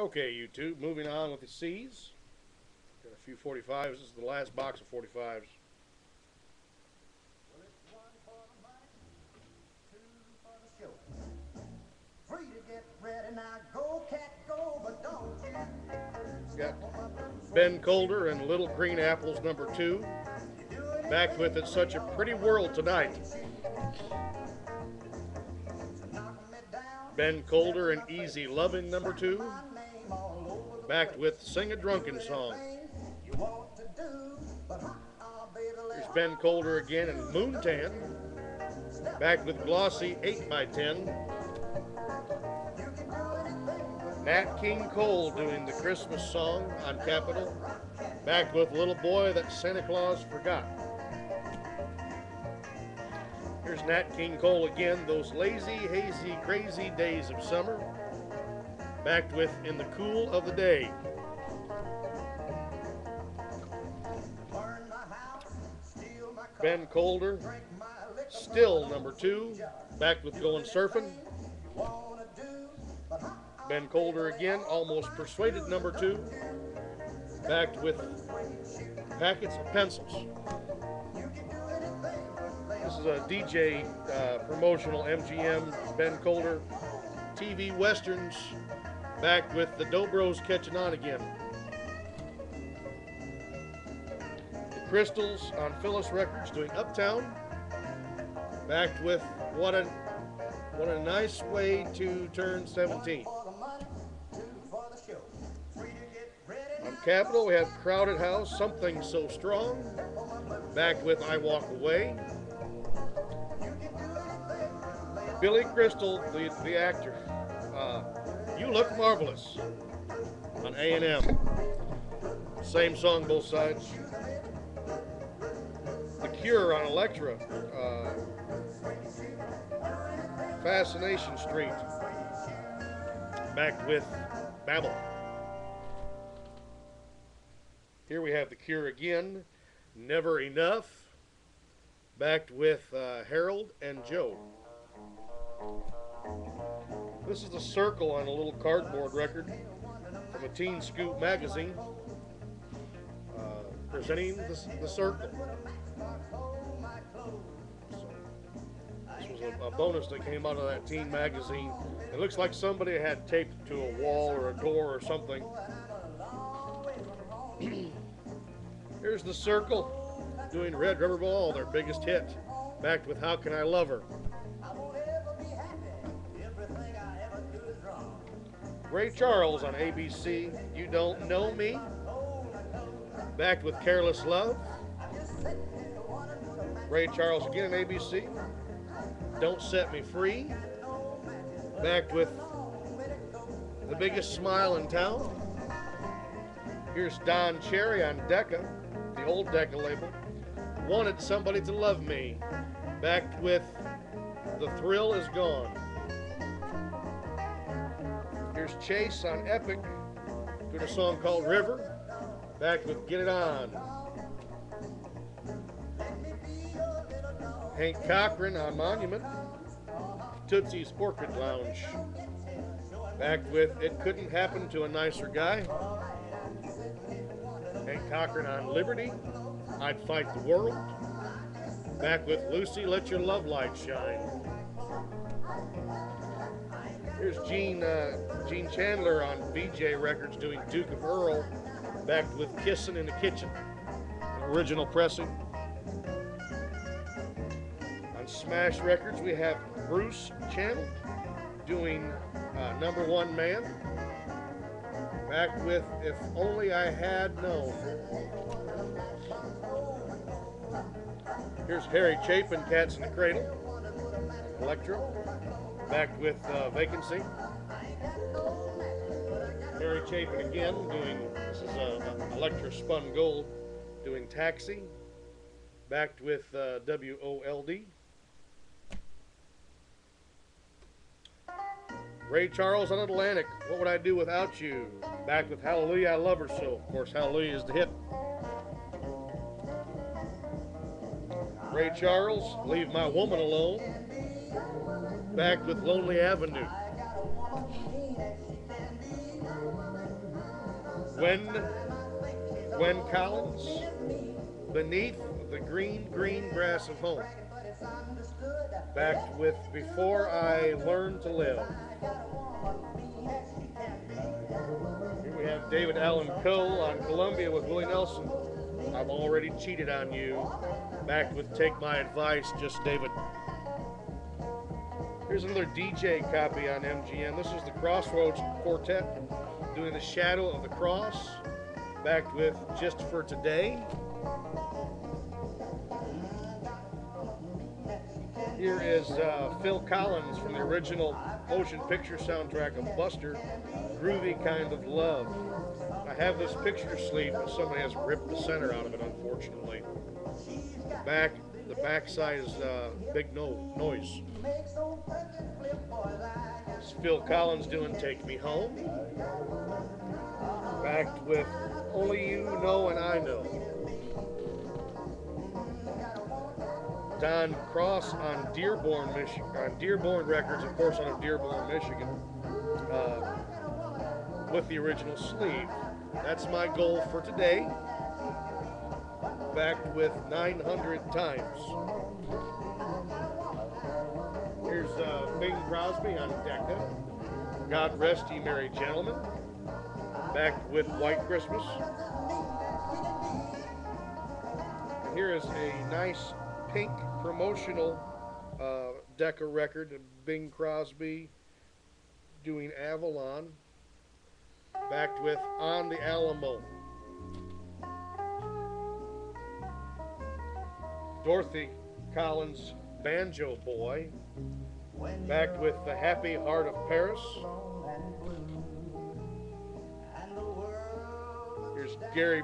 Okay, YouTube, moving on with the C's. Got a few 45s. This is the last box of 45s. Got Ben Colder and Little Green Apples #2. Back with It's Such a Pretty World Tonight. Ben Colder and Easy Loving #2. Backed with Sing a Drunken Song. Here's Ben Colder again in Moontan. Backed with Glossy 8x10. Nat King Cole doing the Christmas song on Capitol. Backed with Little Boy That Santa Claus Forgot. Here's Nat King Cole again, Those Lazy, Hazy, Crazy Days of Summer. Backed with In the Cool of the Day. Ben Colder, Still #2. Backed with Going Surfing. Ben Colder again, Almost Persuaded #2. Backed with Packets of Pencils. This is a DJ promotional MGM Ben Colder TV Westerns. Backed with the Dobros Catching On Again. The Crystals on Phyllis Records doing Uptown. Backed with What a Nice Way to Turn 17. On Capitol, we have Crowded House, Something So Strong. Backed with I Walk Away. Billy Crystal, the actor, You Look Marvelous on A&M. Same song, both sides. The Cure on Elektra. Fascination Street. Backed with Babel. Here we have The Cure again. Never Enough. Backed with Harold and Joe. This is The Circle on a little cardboard record from a Teen Scoop magazine. Presenting the Circle. This was a bonus that came out of that teen magazine. It looks like somebody had taped it to a wall or a door or something. Here's The Circle doing Red Rubber Ball, their biggest hit. Backed with How Can I Love Her. Ray Charles on ABC, You Don't Know Me. Backed with Careless Love. Ray Charles again on ABC, Don't Set Me Free. Backed with The Biggest Smile in Town. Here's Don Cherry on Decca, the old Decca label. Wanted Somebody to Love Me. Backed with The Thrill Is Gone. Here's Chase on Epic, doing a song called River. Backed with Get It On. Hank Cochran on Monument, Tootsie's Orchid Lounge. Backed with It Couldn't Happen to a Nicer Guy. Hank Cochran on Liberty, I'd Fight the World. Back with Lucy, Let Your Love Light Shine. Here's Gene Chandler on VJ Records doing Duke of Earl. Backed with Kissin' in the Kitchen, an original pressing. On Smash Records, we have Bruce Channel doing #1 Man. Backed with If Only I Had Known. Here's Harry Chapin, Cats in the Cradle, Electro. Backed with Vacancy. Harry Chapin again doing, this is Electra Spun Gold, doing Taxi. Backed with WOLD. Ray Charles on Atlantic, What Would I Do Without You? Backed with Hallelujah, I Love Her So. Of course, Hallelujah is the hit. Ray Charles, Leave My Woman Alone. Backed with Lonely Avenue. Gwen Collins, Beneath the Green, Green Grass of Home. Backed with Before I Learned to Live. Here we have David Allen Coe on Columbia with Willie Nelson. I've already cheated on you. Backed with Take My Advice, Just David. Here's another DJ copy on MGM. This is the Crossroads Quartet doing The Shadow of the Cross. Backed with Just for Today. Here is Phil Collins from the original motion picture soundtrack of Buster, Groovy Kind of Love. I have this picture sleeve, but somebody has ripped the center out of it, unfortunately. The back side is Big Noise. It's Phil Collins doing Take Me Home. Backed with Only You Know and I Know. Don Cross on Dearborn, Michigan, on Dearborn Records, of course, out of Dearborn, Michigan, with the original sleeve. That's my goal for today. Backed with 900 times. Here's Bing Crosby on Decca. God Rest Ye Merry Gentlemen. Backed with White Christmas. And here is a nice pink promotional Decca record. Bing Crosby doing Avalon. Backed with On the Alamo. Dorothy Collins, Banjo Boy. Backed with The Happy Heart of Paris. Here's Gary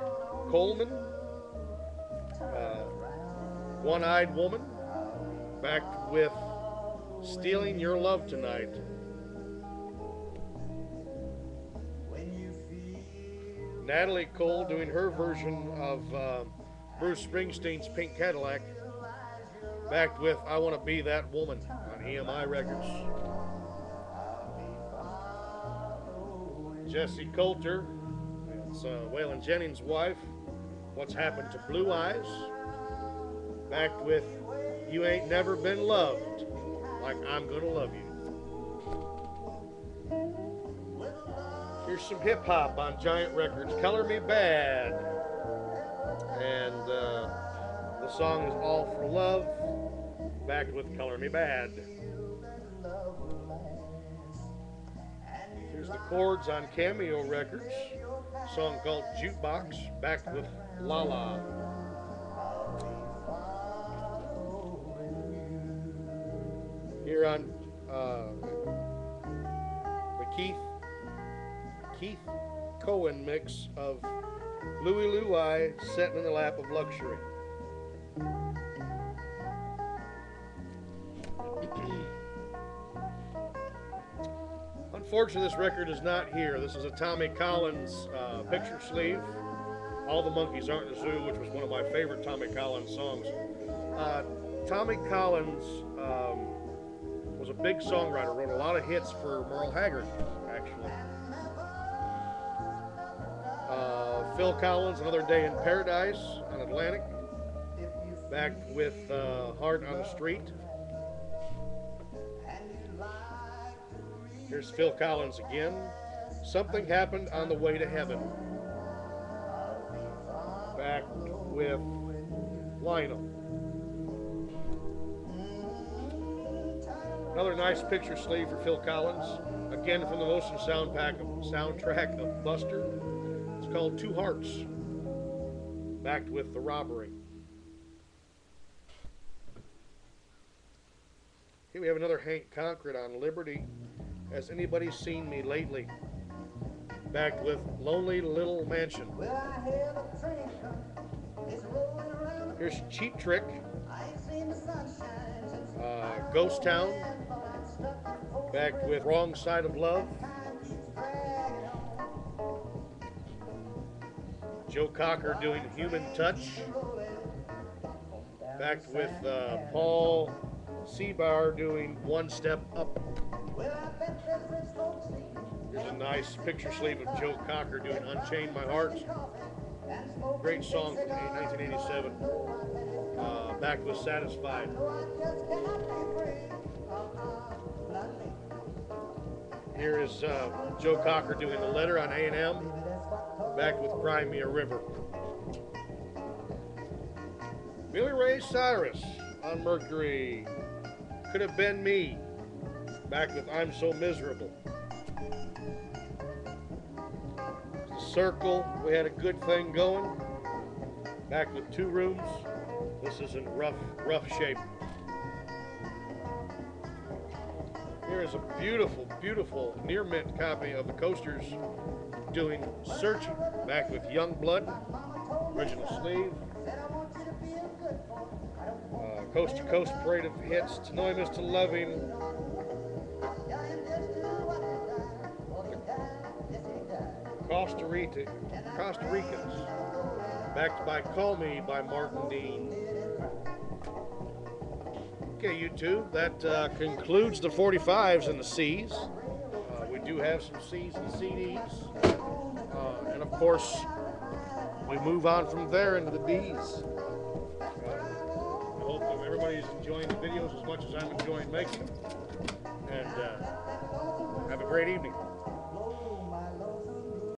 Coleman, One-Eyed Woman. Backed with Stealing Your Love Tonight. Natalie Cole doing her version of Bruce Springsteen's Pink Cadillac. Backed with I Want to Be That Woman on EMI Records. Jessie Coulter, it's Waylon Jennings' wife, What's Happened to Blue Eyes. Backed with You Ain't Never Been Loved Like I'm Gonna Love You. Here's some hip hop on Giant Records. Color Me Bad. And the song is All for Love. Backed with Color Me Bad. Here's the Chords on Cameo Records. A song called Jukebox. Backed with La La. Here on the Keith Cohen mix of Louie Louie, Setting in the Lap of Luxury. Unfortunately, this record is not here. This is a Tommy Collins picture sleeve. All the Monkeys Aren't in the Zoo, which was one of my favorite Tommy Collins songs. Tommy Collins was a big songwriter, wrote a lot of hits for Merle Haggard, actually. Phil Collins, Another Day in Paradise on Atlantic. Backed with Heart on the Street. Here's Phil Collins again. Something Happened on the Way to Heaven. Backed with Lionel. Another nice picture sleeve for Phil Collins. Again from the motion soundtrack of Buster. It's called Two Hearts. Backed with The Robbery. Here we have another Hank Concrete on Liberty. Has Anybody Seen Me Lately? Backed with Lonely Little Mansion. Here's Cheap Trick. Ghost Town. Backed with Wrong Side of Love. Joe Cocker doing Human Touch. Backed with Paul Seabar doing One Step Up. Here's a nice picture sleeve of Joe Cocker doing Unchain My Heart. Great song from 1987. Back with Satisfied. Here is Joe Cocker doing The Letter on A&M. Back with Cry Me a River. Billy Ray Cyrus on Mercury. Could Have Been Me. Back with I'm So Miserable. The Circle, We Had a Good Thing Going. Back with Two Rooms. This is in rough shape. Here is a beautiful, beautiful near mint copy of the Coasters doing Searching. Back with Young Blood. Original sleeve. Coast to Coast Parade of Hits. To Know Him Is to Love Him. Costa Ricans. Backed by Call Me by Martin Dean. Okay, YouTube, that concludes the 45s and the C's. We do have some C's and CDs. And of course, we move on from there into the B's. I hope that everybody's enjoying the videos as much as I'm enjoying making them. And have a great evening.